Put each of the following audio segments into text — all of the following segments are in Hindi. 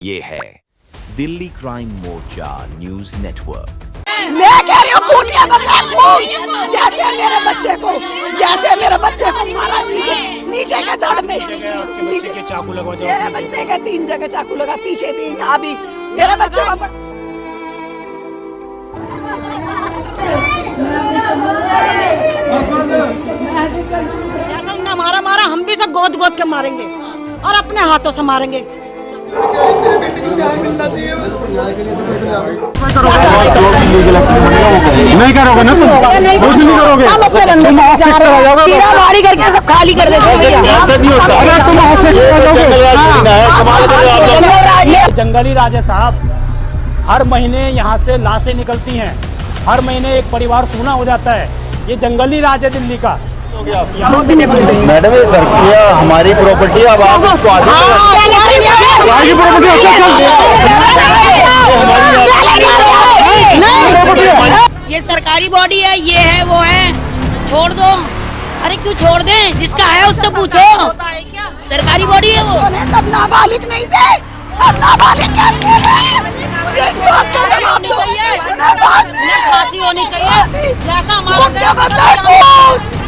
ये है दिल्ली क्राइम मोर्चा न्यूज नेटवर्क। मैं कह रही हूँ खून के बदले खून, जैसे मेरे बच्चे को मारा नीचे के धड़ में, बच्चे के चाकू लगा, मेरे बच्चे के 3 जगह चाकू लगा, पीछे भी यहाँ भी मेरे बच्चे को। जैसा उन्हें मारा हम भी सब गोद के मारेंगे और अपने हाथों से मारेंगे। नहीं करोगे ना, कुछ नहीं करोगे, गाड़ी करके सब खाली कर देंगे। जंगली राज है साहब, हर महीने यहाँ से लाशें निकलती हैं, हर महीने एक परिवार सूना हो जाता है। ये जंगली राज है दिल्ली का। मैडम ये सर हमारी प्रॉपर्टी, अब आप इसको आगे ये सरकारी बॉडी है, ये है वो है, छोड़ दो। अरे क्यों छोड़ दें, जिसका है उससे पूछो। सरकारी बॉडी है वो। तब नाबालिग नहीं थे, अब नाबालिग कैसे है? मुझे इस बात का जवाब दो। फांसी होनी चाहिए, जैसा हमारा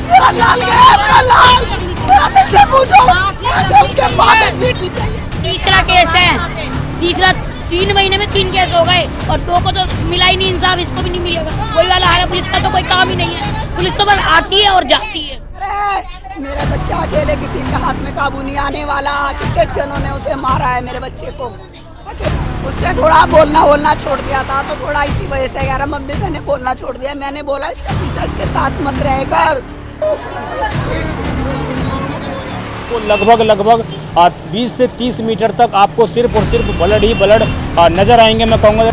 मेरा लाल गया, मेरा लाल, मेरा दिल से पूछो, ऐसे उसके माँ पे पीटनी चाहिए। तीसरा केस है, तीसरा 3 महीने में 3 केस हो गए और 2 को तो मिला ही नहीं इंसाफ, इसको भी नहीं मिलेगा। वही वाला है, पुलिस का तो कोई काम ही नहीं है, पुलिस तो बस आती है और जाती है। अरे मेरा बच्चा अकेले किसी के हाथ में काबू नहीं आने वाला। कितने जनों ने उसे मारा है मेरे बच्चे को। उससे थोड़ा बोलना छोड़ दिया था, तो थोड़ा इसी वजह से यार मम्मी मैंने बोलना छोड़ दिया। मैंने बोला इसका पीछा इसके साथ मत रहकर। तो लगभग 20 से 30 मीटर तक आपको सिर्फ और सिर्फ ब्लड ही ब्लड नजर आएंगे। मैं कहूँगा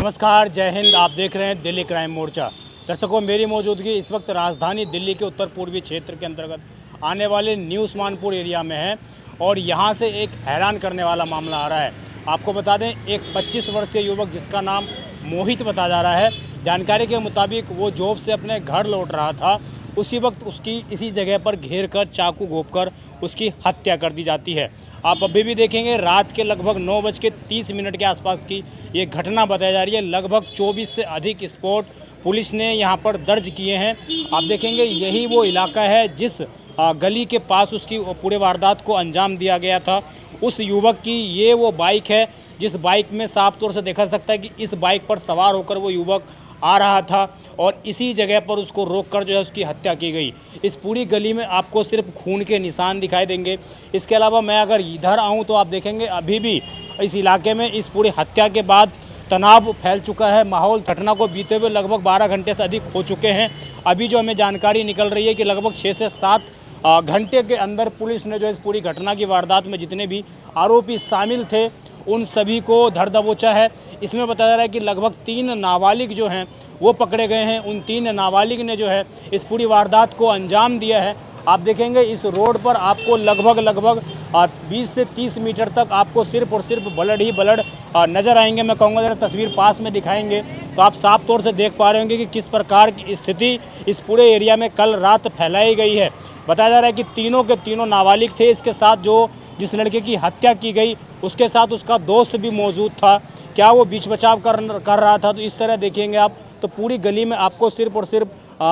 नमस्कार, जय हिंद। आप देख रहे हैं दिल्ली क्राइम मोर्चा। दर्शकों, मेरी मौजूदगी इस वक्त राजधानी दिल्ली के उत्तर पूर्वी क्षेत्र के अंतर्गत आने वाले न्यू उस्मानपुर एरिया में है और यहाँ से एक हैरान करने वाला मामला आ रहा है। आपको बता दें, एक 25 वर्षीय युवक जिसका नाम मोहित बताया जा रहा है, जानकारी के मुताबिक वो जॉब से अपने घर लौट रहा था। उसी वक्त उसकी इसी जगह पर घेर कर चाकू घोंपकर उसकी हत्या कर दी जाती है। आप अभी भी देखेंगे, रात के लगभग 9:30 के आसपास की ये घटना बताई जा रही है। लगभग 24 से अधिक स्पॉट पुलिस ने यहाँ पर दर्ज किए हैं। आप देखेंगे, यही वो इलाका है जिस गली के पास उसकी पूरे वारदात को अंजाम दिया गया था। उस युवक की ये वो बाइक है जिस बाइक में साफ तौर से देखा जा सकता है कि इस बाइक पर सवार होकर वो युवक आ रहा था और इसी जगह पर उसको रोककर जो है उसकी हत्या की गई। इस पूरी गली में आपको सिर्फ खून के निशान दिखाई देंगे। इसके अलावा मैं अगर इधर आऊं तो आप देखेंगे अभी भी इस इलाके में इस पूरी हत्या के बाद तनाव फैल चुका है। माहौल घटना को बीते हुए लगभग 12 घंटे से अधिक हो चुके हैं। अभी जो हमें जानकारी निकल रही है कि लगभग 6 से 7 घंटे के अंदर पुलिस ने जो इस पूरी घटना की वारदात में जितने भी आरोपी शामिल थे उन सभी को धर दबोचा है। इसमें बताया जा रहा है कि लगभग 3 नाबालिग जो हैं वो पकड़े गए हैं। उन 3 नाबालिग ने जो है इस पूरी वारदात को अंजाम दिया है। आप देखेंगे इस रोड पर आपको लगभग 20 से 30 मीटर तक आपको सिर्फ और सिर्फ ब्लड ही ब्लड नज़र आएंगे। मैं कहूँगा जरा तस्वीर पास में दिखाएंगे तो आप साफ तौर से देख पा रहे होंगे कि किस प्रकार की स्थिति इस पूरे एरिया में कल रात फैलाई गई है। बताया जा रहा है कि तीनों के तीनों नाबालिग थे। इसके साथ जो जिस लड़के की हत्या की गई उसके साथ उसका दोस्त भी मौजूद था। क्या वो बीच बचाव कर रहा था? तो इस तरह देखेंगे आप तो पूरी गली में आपको सिर्फ और सिर्फ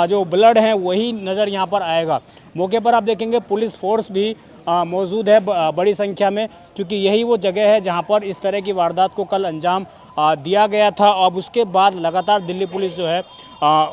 जो ब्लड है वही नज़र यहाँ पर आएगा। मौके पर आप देखेंगे पुलिस फोर्स भी मौजूद है बड़ी संख्या में, क्योंकि यही वो जगह है जहाँ पर इस तरह की वारदात को कल अंजाम दिया गया था। अब उसके बाद लगातार दिल्ली पुलिस जो है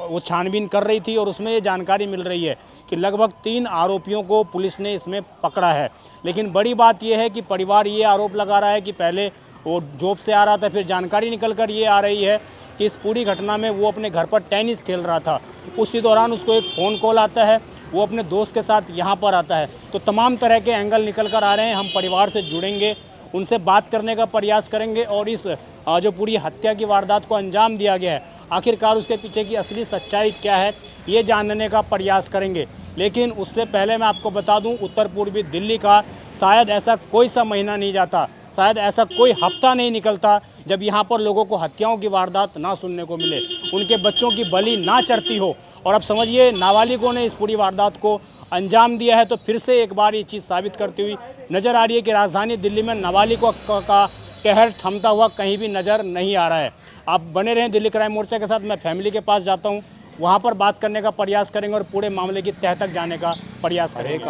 वो छानबीन कर रही थी और उसमें ये जानकारी मिल रही है कि लगभग 3 आरोपियों को पुलिस ने इसमें पकड़ा है। लेकिन बड़ी बात यह है कि परिवार ये आरोप लगा रहा है कि पहले वो जॉब से आ रहा था, फिर जानकारी निकल कर ये आ रही है कि इस पूरी घटना में वो अपने घर पर टेनिस खेल रहा था। उसी दौरान उसको एक फ़ोन कॉल आता है, वो अपने दोस्त के साथ यहाँ पर आता है। तो तमाम तरह के एंगल निकल कर आ रहे हैं। हम परिवार से जुड़ेंगे, उनसे बात करने का प्रयास करेंगे और इस जो पूरी हत्या की वारदात को अंजाम दिया गया है, आखिरकार उसके पीछे की असली सच्चाई क्या है, ये जानने का प्रयास करेंगे। लेकिन उससे पहले मैं आपको बता दूं, उत्तर पूर्वी दिल्ली का शायद ऐसा कोई सा महीना नहीं जाता, शायद ऐसा कोई हफ्ता नहीं निकलता जब यहाँ पर लोगों को हत्याओं की वारदात ना सुनने को मिले, उनके बच्चों की बलि ना चढ़ती हो। और अब समझिए नाबालिगों ने इस पूरी वारदात को अंजाम दिया है। तो फिर से एक बार ये चीज़ साबित करती हुई नज़र आ रही है कि राजधानी दिल्ली में नाबालिगों का कहर थमता हुआ कहीं भी नज़र नहीं आ रहा है। आप बने रहें दिल्ली क्राइम मोर्चा के साथ। मैं फैमिली के पास जाता हूँ, वहाँ पर बात करने का प्रयास करेंगे और पूरे मामले की तह तक जाने का प्रयास करेंगे। एक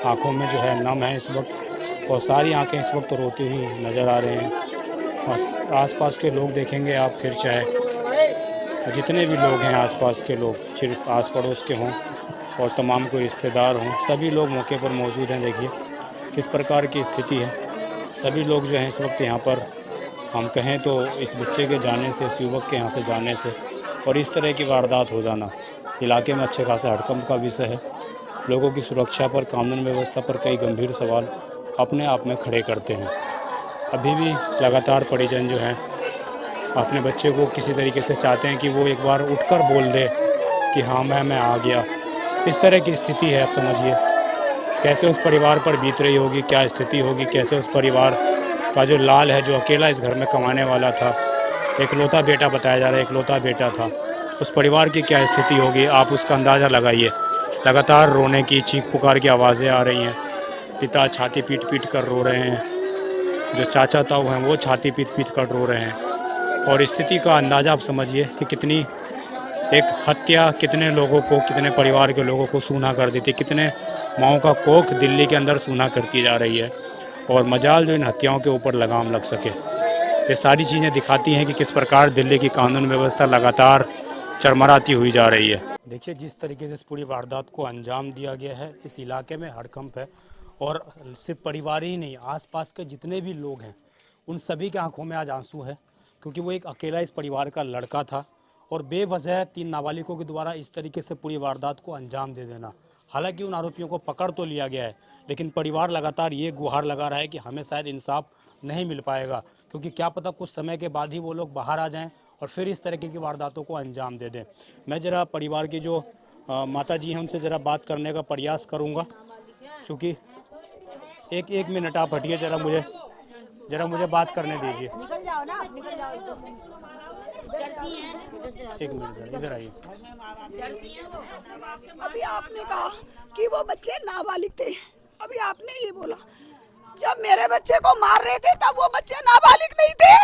आँखों में जो है नम है इस वक्त, और सारी आंखें इस वक्त रोती हुई नज़र आ रहे हैं। और आसपास के लोग देखेंगे आप, फिर चाहे जितने भी लोग हैं आसपास के लोग, सिर्फ आस पड़ोस के हों और तमाम कोई रिश्तेदार हों, सभी लोग मौके पर मौजूद हैं। देखिए किस प्रकार की स्थिति है। सभी लोग जो हैं इस वक्त यहाँ पर, हम कहें तो इस बच्चे के जाने से, इस युवक के यहाँ से जाने से और इस तरह की वारदात हो जाना इलाके में अच्छे खासा हड़कंप का विषय है। लोगों की सुरक्षा पर, कानून व्यवस्था पर कई गंभीर सवाल अपने आप में खड़े करते हैं। अभी भी लगातार परिजन जो हैं अपने बच्चे को किसी तरीके से चाहते हैं कि वो एक बार उठकर बोल दे कि हाँ मैं आ गया। इस तरह की स्थिति है। आप समझिए कैसे उस परिवार पर बीत रही होगी, क्या स्थिति होगी, कैसे उस परिवार का जो लाल है, जो अकेला इस घर में कमाने वाला था, एकलौता बेटा बताया जा रहा है, एकलौता बेटा था, उस परिवार की क्या स्थिति होगी, आप उसका अंदाज़ा लगाइए। लगातार रोने की, चीख पुकार की आवाज़ें आ रही हैं। पिता छाती पीट कर रो रहे हैं, जो चाचा ताऊ हैं वो छाती पीट कर रो रहे हैं। और स्थिति का अंदाज़ा आप समझिए कि कितनी एक हत्या कितने लोगों को, कितने परिवार के लोगों को सूना कर देती, कितने माओं का कोख दिल्ली के अंदर सूना करती जा रही है। और मजाल जो इन हत्याओं के ऊपर लगाम लग सके। ये सारी चीज़ें दिखाती हैं कि किस प्रकार दिल्ली की कानून व्यवस्था लगातार चरमराती हुई जा रही है। देखिए जिस तरीके से इस पूरी वारदात को अंजाम दिया गया है, इस इलाके में हड़कंप है। और सिर्फ परिवार ही नहीं, आसपास के जितने भी लोग हैं उन सभी के आंखों में आज आंसू है, क्योंकि वो एक अकेला इस परिवार का लड़का था और बेवजह 3 नाबालिगों के द्वारा इस तरीके से पूरी वारदात को अंजाम दे देना। हालांकि उन आरोपियों को पकड़ तो लिया गया है, लेकिन परिवार लगातार ये गुहार लगा रहा है कि हमें शायद इंसाफ नहीं मिल पाएगा, क्योंकि क्या पता कुछ समय के बाद ही वो लोग बाहर आ जाएं और फिर इस तरीके की वारदातों को अंजाम दे दें। मैं ज़रा परिवार की जो माता जी हैं उनसे ज़रा बात करने का प्रयास करूँगा, चूँकि एक मिनट आप हटिए, ज़रा मुझे बात करने दीजिए। एक मिनट इधर आइए। अभी आपने कहा कि वो बच्चे नाबालिग थे, अभी आपने ये बोला जब मेरे बच्चे को मार रहे थे तब वो बच्चे नाबालिग नहीं थे।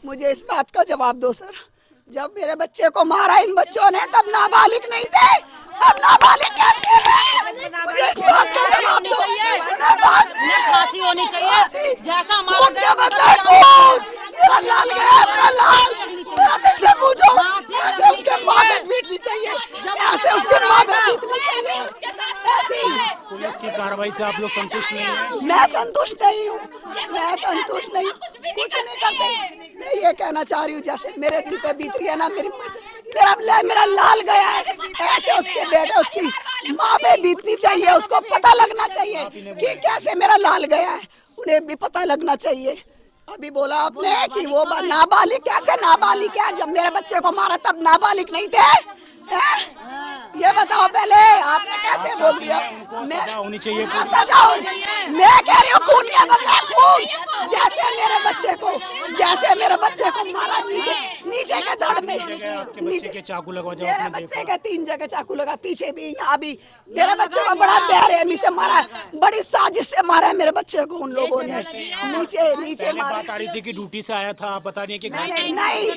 मुझे इस बात का जवाब दो सर। जब मेरे बच्चे को मारा इन बच्चों ने तब नाबालिग नहीं थे, अब नाबालिग कैसे हैं? मुझे इस बात का जवाब दो। फांसी होनी चाहिए जैसा हमारा क्या बदला है कौन? मेरा लाल गया, मेरा लाल। मेरा दिल से पूछो, ऐसे उसके माँ बाप पीटनी चाहिए, ऐसे उसके माँ बाप पीटनी चाहिए। ऐसी पुलिस की कार्रवाई से आप लोग संतुष्ट नहीं हैं? मैं संतुष्ट नहीं हूँ, मैं संतुष्ट नहीं हूँ, कुछ नहीं करते। मैं ये कहना चाह रही हूँ जैसे मेरे दिल पे बीत रही है ना, मेरा लाल गया है, ऐसे उसके बेटे, उसकी माँ पे बीतनी चाहिए। उसको पता लगना चाहिए कि कैसे मेरा लाल गया है, उन्हें भी पता लगना चाहिए। अभी बोला आपने कि वो नाबालिग, कैसे नाबालिग क्या? जब मेरे बच्चे को मारा तब नाबालिग नहीं थे? ये बताओ पहले, आपने कैसे बोल दिया? मैं होनी चाहिए सजा, मैं कह रही हूँ खून के बदले खून। जैसे मेरे बच्चे को मारा नीचे के धड़ में, बच्चे के चाकू लगा, मेरे बच्चे के 3 जगह चाकू लगा, पीछे भी, यहाँ भी। मेरे बच्चे को बड़ा बेरहमी से मारा है, बड़ी साजिश से मारा है मेरे बच्चे को उन लोगों ने। नीचे मारा। बात आ रही थी कि ड्यूटी से आया था, पता नहीं कि नहीं,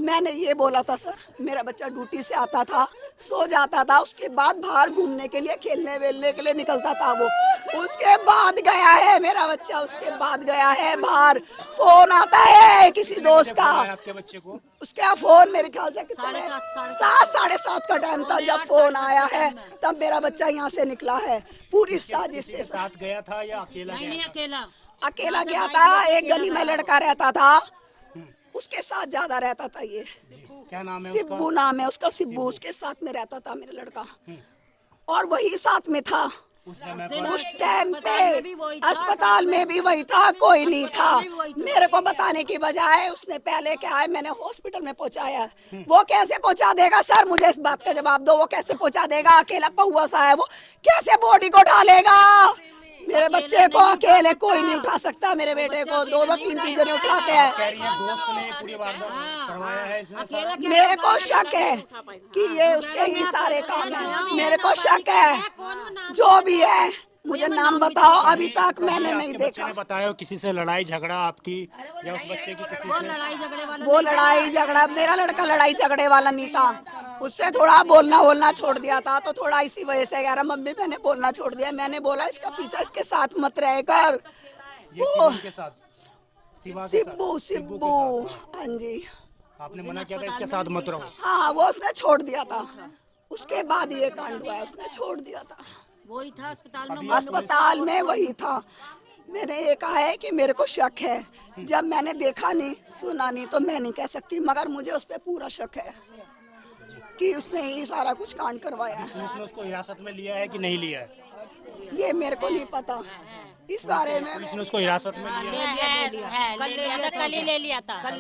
मैंने ये बोला था सर, मेरा बच्चा ड्यूटी से आता था, सो जाता था, उसके बाद बाहर घूमने के लिए, खेलने वेलने के लिए निकलता था वो। उसके बाद गया है मेरा बच्चा, उसके बाद गया है बाहर। फोन आता है किसी दोस्त का, आपके बच्चे को उसका फोन मेरे ख्याल से 7:30 का टाइम था जब फोन आया है, तब मेरा बच्चा यहाँ से निकला है पूरी साजिश से। साथ गया था या अकेला गया? अकेला गया था। एक गली में लड़का रहता था, उसके साथ ज्यादा रहता था। ये क्या नाम है? सिब्बू नाम है उसका, सिब्बू। उसके साथ में रहता था मेरा लड़का, और वही साथ में था उस टाइम पे। अस्पताल में भी वही था, कोई नहीं था। मेरे को बताने की बजाय उसने पहले क्या है, मैंने हॉस्पिटल में पहुंचाया। वो कैसे पहुंचा देगा सर? मुझे इस बात का जवाब दो, वो कैसे पहुंचा देगा? अकेला पहुआ सा है वो, कैसे बॉडी को ढालेगा? मेरे बच्चे को अकेले कोई नहीं उठा सकता, मेरे बेटे को दो दो तीन तीन जने उठाते हैं। कह रही हैं दोस्त ने पूरी वारदात करवाया है इसने सारा। मेरे को शक है कि ये उसके ही सारे काम है, मेरे को शक है। जो भी है मुझे नाम बताओ, अभी तक मैंने नहीं देखा। बताया किसी से लड़ाई झगड़ा आपकी या उस बच्चे की किसी से? वो लड़ाई झगड़ा, मेरा लड़का लड़ाई झगड़े वाला नहीं था, उससे थोड़ा बोलना छोड़ दिया था, तो थोड़ा इसी वजह से कह रहा मम्मी मैंने बोलना छोड़ दिया। मैंने बोला इसका पीछा इसके साथ मत रहे कर। वो सिब्बू हाँ जी, आपने मना किया था इसके साथ मत रहो। हाँ वो उसने छोड़ दिया था, उसके बाद ये कांड हुआ है, उसने छोड़ दिया था। वही था अस्पताल में वही था। मैंने ये कहा है कि मेरे को शक है, जब मैंने देखा नहीं सुना नहीं तो मैं नहीं कह सकती, मगर मुझे उस पर पूरा शक है कि उसने ही सारा कुछ कांड करवाया है। पुलिस ने उसको हिरासत में लिया है कि नहीं लिया है, ये मेरे को नहीं पता इस बारे में। पुलिस ने उसको हिरासत में लिया है। कल ही ले लिया था, कल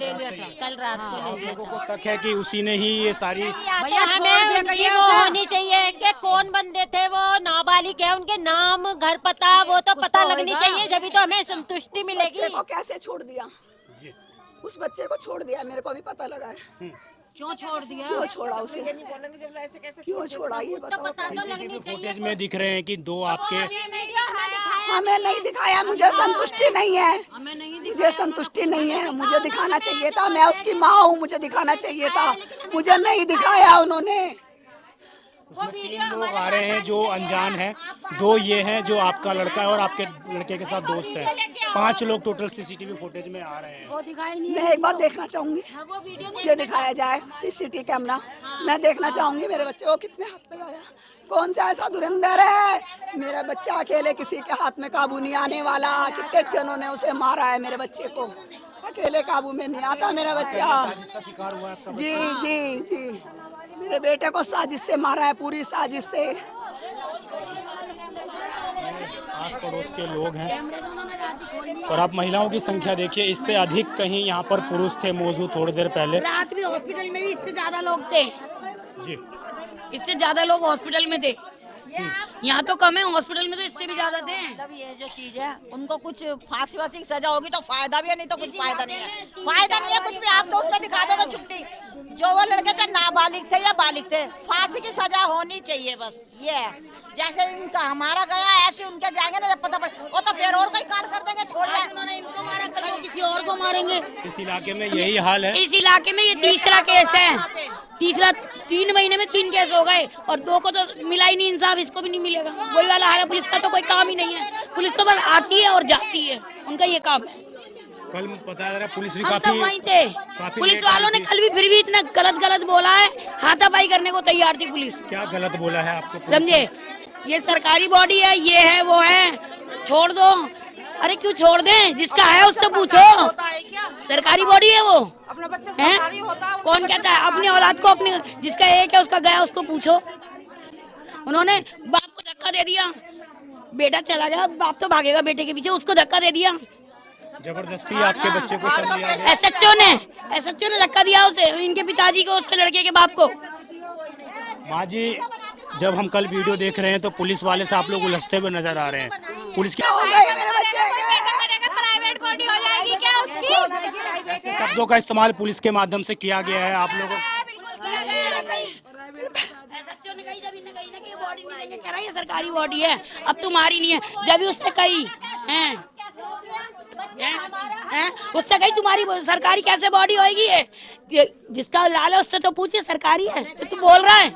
रात को ले लिया लोगों को शक है कि उसी ने ही ये सारी। भैया हमें उनकी वो होनी चाहिए कि कौन बंदे थे, वो नाबालिग है, उनके नाम घर पता वो तो पता लगनी चाहिए, जब तो हमें संतुष्टि मिलेगी। बच्चे को कैसे छोड़ दिया, उस बच्चे को छोड़ दिया, मेरे को अभी पता लगा है। क्यों छोड़ दिया, क्यों छोड़ा उसे, क्यों छोड़ा ये बताओ। फुटेज में दिख रहे हैं कि दो आपके। हमें नहीं दिखाया, मुझे संतुष्टि नहीं है, मुझे संतुष्टि नहीं है। मुझे दिखाना चाहिए था, मैं उसकी माँ हूँ, मुझे दिखाना चाहिए था, मुझे नहीं दिखाया उन्होंने। उसमें 3 लोग आ रहे हैं जो अनजान हैं, 2 ये हैं जो आपका लड़का है और आपके लड़के के साथ दोस्त है। 5 लोग टोटल सीसीटीवी फुटेज में आ रहे हैं। मैं एक बार देखना चाहूंगी, मुझे दिखाया जाए सीसीटीवी कैमरा, मैं देखना चाहूंगी मेरे बच्चे को कितने हाथ लगाया, कौन सा ऐसा धुरंधर है। मेरा बच्चा अकेले किसी के हाथ में काबू नहीं आने वाला, कितने जनों ने उसे मारा है, मेरे बच्चे को अकेले काबू में नहीं आता मेरा बच्चा। जी जी जी, मेरे बेटे को साजिश से मारा है, पूरी साजिश से। आस पड़ोस के लोग हैं और आप महिलाओं की संख्या देखिए, इससे अधिक कहीं यहाँ पर पुरुष थे मौजूद थोड़ी देर पहले। रात में हॉस्पिटल में भी इससे ज्यादा लोग थे जी, इससे ज्यादा लोग हॉस्पिटल में थे, यहाँ तो कम है, हॉस्पिटल में तो इससे भी ज्यादा थे। मतलब ये जो चीज है उनको कुछ फांसी वासी की सजा होगी तो फायदा भी है, नहीं तो कुछ फायदा नहीं है, फायदा नहीं है कुछ भी। आप तो उसमें दिखा दोगे छुट्टी, जो वो लड़के चाहे नाबालिग थे या बालिग थे, फांसी की सजा होनी चाहिए बस। ये है जैसे इनका हमारा गया ऐसे उनके जाएंगे ना, जब पता पड़े वो तो फिर और कोई कांड कर देंगे, छोड़ जाए। उन्होंने इनको मारा, कल को किसी और को मारेंगे। इस इलाके में यही हाल है। इस इलाके में ये तीसरा केस है, 3 महीने में 3 केस हो गए और 2 को तो मिला ही नहीं इंसाफ, इसको भी नहीं मिलेगा। वही वाला हाल है, पुलिस का तो कोई काम ही नहीं है, पुलिस तो बस आती है और जाती है, उनका ये काम है। कल पता है पुलिस भी हम काफी सब वहीं थे, पुलिस वालों ने कल भी फिर भी इतना गलत बोला है, हाथापाई करने को तैयार थी पुलिस। क्या गलत बोला है आपको? समझे, ये सरकारी बॉडी है, ये है वो है, छोड़ दो। अरे क्यों छोड़ दें, जिसका है उससे पूछो, सरकारी बॉडी है वो है? कौन कहता है अपनी औलाद को, अपनी जिसका एक है उसका गया उसको पूछो। उन्होंने बाप को धक्का दे दिया, बेटा चला गया, बाप तो भागेगा बेटे के पीछे, उसको धक्का दे दिया जबरदस्ती आपके बच्चे को सब दिया गया। एसएचओ ने धक्का दिया उसे, इनके पिताजी को, उसके लड़के के बाप को। माँ जी, जब हम कल वीडियो देख रहे हैं तो पुलिस वाले से आप लोग उलझते हुए नजर आ रहे हैं। पुलिस क्या हो गए मेरे बच्चे, प्राइवेट बॉडी हो जाएगी क्या उसकी? ऐसे शब्दों का इस्तेमाल पुलिस के माध्यम से किया गया है आप लोगों। बॉडी नहीं देंगे, कह रहा है ये सरकारी बॉडी है, अब तुम्हारी नहीं है। जब भी उससे कही हैं उससे कही तुम्हारी सरकारी कैसे बॉडी होगी है, जिसका लाल है उससे तो पूछिए सरकारी है तो तू बोल रहा है।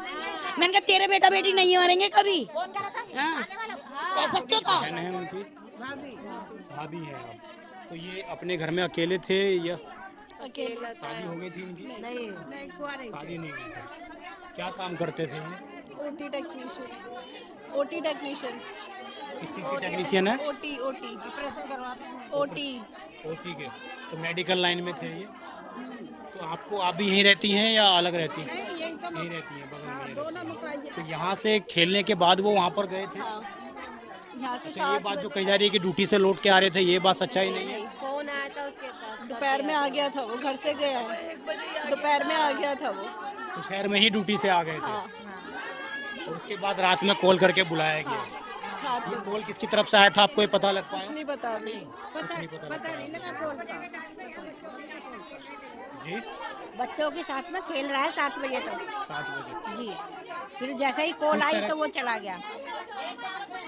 मैंने कहा तेरे बेटा बेटी नहीं मरेंगे कभी। कह सकते था उनकी भाभी है आप। तो ये अपने घर में अकेले थे या अकेला था? शादी हो गई थी इनकी? नहीं शादी नहीं हुई थी। क्या काम करते थे ये? OT technician. किस चीज़ के टेक्नीशियन है? ओटी के। तो मेडिकल लाइन में थे ये। तो आप भी यहीं रहती हैं या अलग रहती हैं? यहीं रहती हैं, बगल में। तो यहाँ से खेलने के बाद वो वहाँ पर गए थे? यहाँ से अच्छा, ये बात जो कही जा रही है कि ड्यूटी से लौट के आ रहे थे, ये बात सच्चाई नहीं है? फोन आया था उसके पास, दोपहर में आ गया था वो, घर से गया दोपहर में आ गया था वो, दोपहर में ही ड्यूटी से आ गए थे। और उसके बाद रात में कॉल करके बुलाया गया। 7 ये बजे। कॉल किसकी तरफ से आया था, आपको ये पता लग पाया? कुछ नहीं पता अभी। जी, बच्चों के साथ में खेल रहा है 7 बजे तक 7 बजे। जी। फिर जैसे ही कॉल आई तो वो चला गया।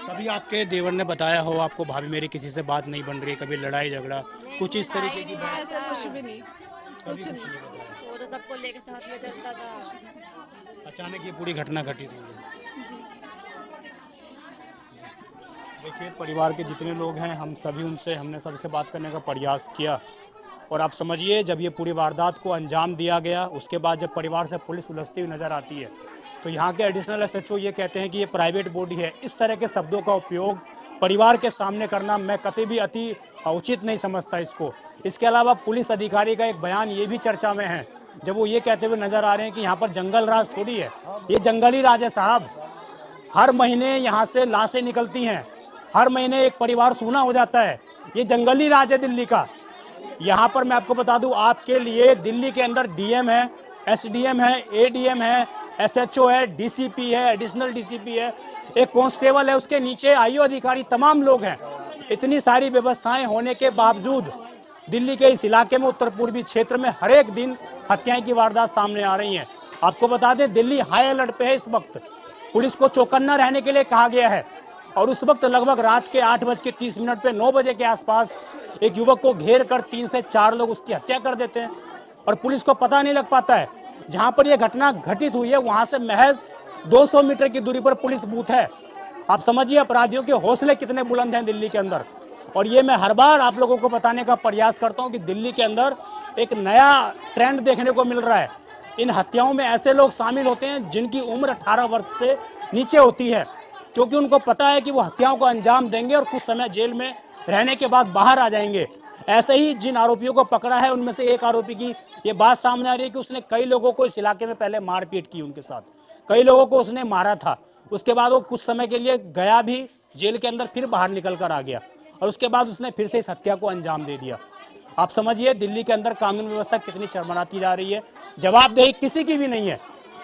कभी आपके देवर ने बताया हो आपको, भाभी मेरी किसी से बात नहीं बन रही, कभी लड़ाई झगड़ा कुछ इस तरीके की बात? ऐसा कुछ भी नहीं, कुछ नहीं। वो तो सबको लेके साथ में चलता था। अचानक ये पूरी घटना घटित हुई। जी। देखिए, परिवार के जितने लोग हैं हम सभी हमने सबसे बात करने का प्रयास किया, और आप समझिए जब ये पूरी वारदात को अंजाम दिया गया, उसके बाद जब परिवार से पुलिस उलझती हुई नज़र आती है, तो यहाँ के एडिशनल एसएचओ ये कहते हैं कि ये प्राइवेट बॉडी है। इस तरह के शब्दों का उपयोग परिवार के सामने करना मैं कतई भी अति उचित नहीं समझता इसको। इसके अलावा पुलिस अधिकारी का एक बयान ये भी चर्चा में है, जब वो ये कहते हुए नज़र आ रहे हैं कि यहाँ पर जंगल राज थोड़ी है, ये जंगली राज है साहब। हर महीने यहाँ से लाशें निकलती हैं, हर महीने एक परिवार सूना हो जाता है, ये जंगली राज है दिल्ली का। यहाँ पर मैं आपको बता दूं, आपके लिए दिल्ली के अंदर डीएम है, एसडीएम है, एडीएम है, एसएचओ है, डीसीपी है, एडिशनल डीसीपी है, एक कांस्टेबल है, उसके नीचे आईओ अधिकारी, तमाम लोग हैं। इतनी सारी व्यवस्थाएं होने के बावजूद दिल्ली के इस इलाके में, उत्तर पूर्वी क्षेत्र में हर एक दिन हत्याएं की वारदात सामने आ रही हैं। आपको बता दें, दिल्ली हाई अलर्ट पे है इस वक्त, पुलिस को चौकन्ना रहने के लिए कहा गया है। और उस वक्त लगभग रात के 8:30 पे 9 बजे के आसपास एक युवक को घेर कर 3 से 4 लोग उसकी हत्या कर देते हैं, और पुलिस को पता नहीं लग पाता है। जहां पर यह घटना घटित हुई है वहां से महज 200 मीटर की दूरी पर पुलिस बूथ है। आप समझिए अपराधियों के हौसले कितने बुलंद हैं दिल्ली के अंदर। और ये मैं हर बार आप लोगों को बताने का प्रयास करता हूं कि दिल्ली के अंदर एक नया ट्रेंड देखने को मिल रहा है। इन हत्याओं में ऐसे लोग शामिल होते हैं जिनकी उम्र 18 वर्ष से नीचे होती है, क्योंकि उनको पता है कि वो हत्याओं को अंजाम देंगे और कुछ समय जेल में रहने के बाद बाहर आ जाएंगे। ऐसे ही जिन आरोपियों को पकड़ा है उनमें से एक आरोपी की ये बात सामने आ रही है कि उसने कई लोगों को इस इलाके में पहले मारपीट की, उनके साथ कई लोगों को उसने मारा था। उसके बाद वो कुछ समय के लिए गया भी जेल के अंदर, फिर बाहर निकल कर आ गया, और उसके बाद उसने फिर से इस हत्या को अंजाम दे दिया। आप समझिए दिल्ली के अंदर कानून व्यवस्था कितनी चरमराती जा रही है, जवाबदेही किसी की भी नहीं है।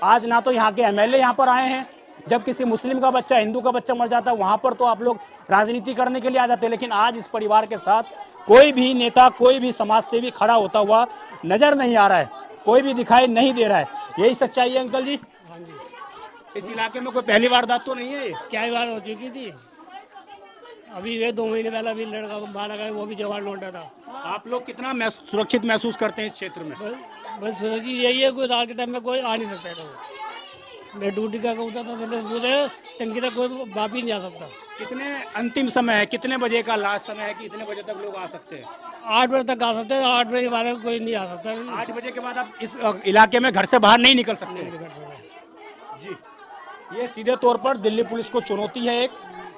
आज ना तो यहाँ के एमएलए यहाँ पर आए हैं, जब किसी मुस्लिम का बच्चा, हिंदू का बच्चा मर जाता है वहाँ पर तो आप लोग राजनीति करने के लिए आ जाते हैं, लेकिन आज इस परिवार के साथ कोई भी नेता, कोई भी समाज सेवी खड़ा होता हुआ नजर नहीं आ रहा है, कोई भी दिखाई नहीं दे रहा है। यही सच्चाई है अंकल जी? इस इलाके में कोई पहली वारदात तो नहीं है? क्या बार हो चुकी थी अभी, ये 2 महीने पहले अभी लड़का को मारा गया, वो भी जवान लौटा था। आप लोग कितना सुरक्षित महसूस करते हैं इस क्षेत्र में? बस सुरक्षित यही है, कोई रात के टाइम में कोई आ नहीं सकता है। मैं ड्यूटी का होता था, पूरे टंकी तक कोई वापिस नहीं आ सकता। कितने अंतिम समय है, कितने बजे का लास्ट समय है कि इतने बजे तक लोग आ सकते हैं? 8 बजे तक आ सकते हैं, 8 बजे के बाद कोई नहीं आ सकता। 8 बजे के बाद आप इस इलाके में घर से बाहर नहीं निकल सकते जी। ये सीधे तौर पर दिल्ली पुलिस को चुनौती है एक,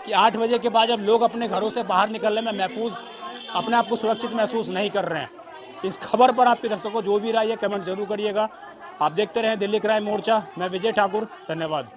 कि 8 बजे के बाद जब लोग अपने घरों से बाहर निकलने में महफूज, अपने आप को सुरक्षित महसूस नहीं कर रहे हैं। इस खबर पर आपके दर्शकों जो भी राय है कमेंट जरूर करिएगा। आप देखते रहें दिल्ली क्राइम मोर्चा। मैं विजय ठाकुर, धन्यवाद।